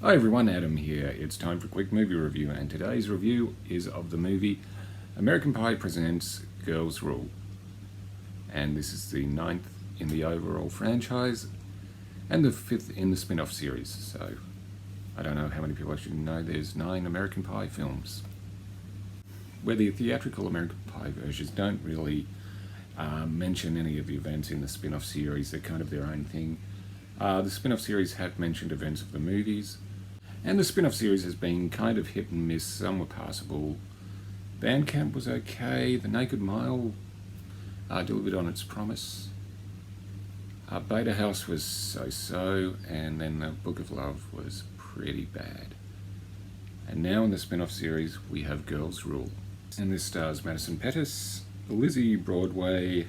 Hi everyone, Adam here. It's time for a quick movie review, and today's review is of the movie American Pie Presents Girls Rule. And this is the 9th in the overall franchise and the 5th in the spin-off series. So I don't know how many people actually know there's 9 American Pie films. Where the theatrical American Pie versions don't really mention any of the events in the spin-off series. They're kind of their own thing. The spin-off series have mentioned events of the movies, and the spin-off series has been kind of hit and miss. Some were passable. Bandcamp was okay. The Naked Mile delivered on its promise. Beta House was so-so, and then the Book of Love was pretty bad. And now in the spin-off series we have Girls Rule. And this stars Madison Pettis, Lizzie Broadway,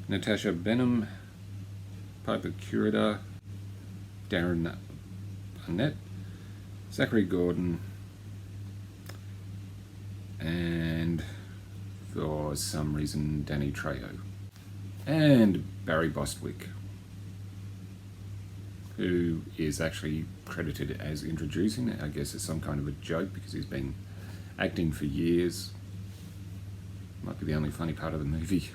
Natasha Benham, Piper Curator, Darren Barnett, Zachary Gordon, and for some reason Danny Trejo, and Barry Bostwick, who is actually credited as introducing it. I guess it's some kind of a joke because he's been acting for years. Might be the only funny part of the movie.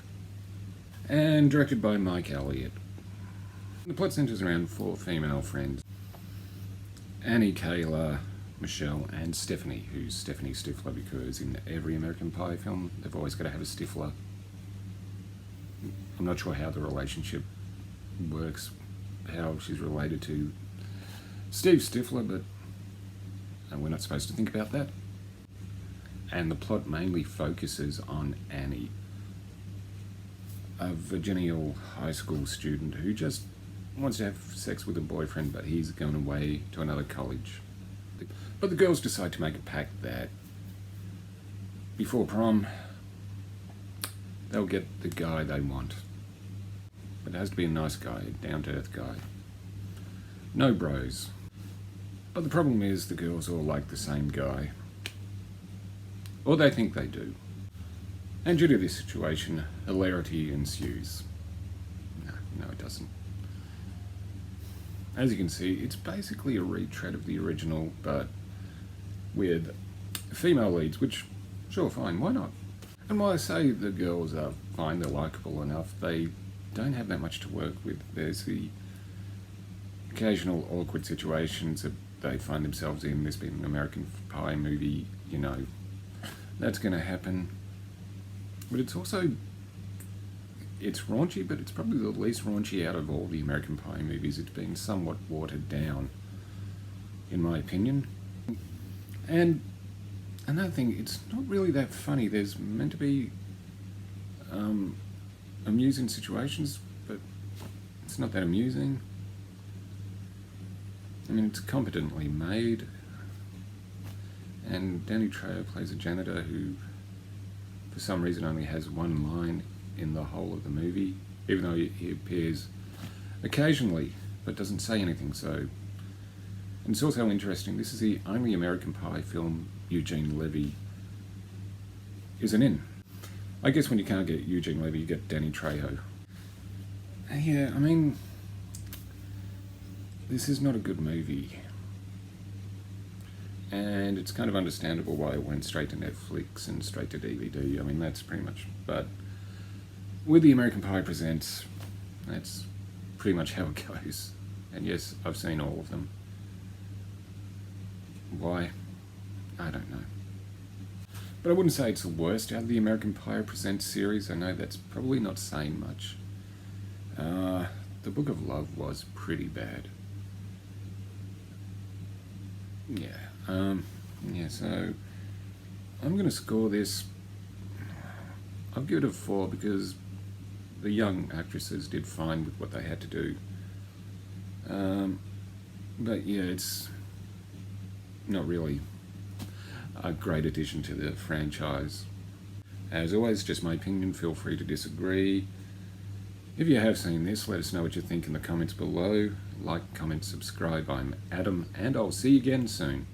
And directed by Mike Elliott. The plot centers around 4 female friends: Annie, Kayla, Michelle, and Stephanie, who's Stephanie Stifler because in every American Pie film they've always got to have a Stifler. I'm not sure how the relationship works, how she's related to Steve Stifler, but we're not supposed to think about that. And the plot mainly focuses on Annie, a Virginia high school student who just wants to have sex with a boyfriend, but he's going away to another college. But the girls decide to make a pact that before prom they'll get the guy they want. But it has to be a nice guy, a down-to-earth guy. No bros. But the problem is the girls all like the same guy. Or they think they do. And due to this situation, hilarity ensues. No, it doesn't. As you can see, it's basically a retread of the original, but with female leads, which, sure, fine, why not? And while I say the girls are fine, they're likeable enough, they don't have that much to work with. There's the occasional awkward situations that they find themselves in. This being an American Pie movie, you know, that's going to happen. But it's also, it's raunchy, but it's probably the least raunchy out of all the American Pie movies. It's been somewhat watered down, in my opinion. And another thing, it's not really that funny. There's meant to be amusing situations, but it's not that amusing. I mean, it's competently made. And Danny Trejo plays a janitor who, for some reason, only has one line in the whole of the movie, even though he appears occasionally, but doesn't say anything. So, and it's also interesting, this is the only American Pie film Eugene Levy isn't in. I guess when you can't get Eugene Levy, you get Danny Trejo. Yeah, I mean, this is not a good movie. And it's kind of understandable why it went straight to Netflix and straight to DVD. I mean, that's pretty much, but with the American Pie Presents, that's pretty much how it goes. And yes, I've seen all of them. Why? I don't know. But I wouldn't say it's the worst out of the American Pie Presents series. I know that's probably not saying much. The Book of Love was pretty bad. So I'm going to score this. I'll give it a 4 because the young actresses did fine with what they had to do. But yeah, it's not really a great addition to the franchise. As always, just my opinion, feel free to disagree. If you have seen this, let us know what you think in the comments below. Like, comment, subscribe. I'm Adam, and I'll see you again soon.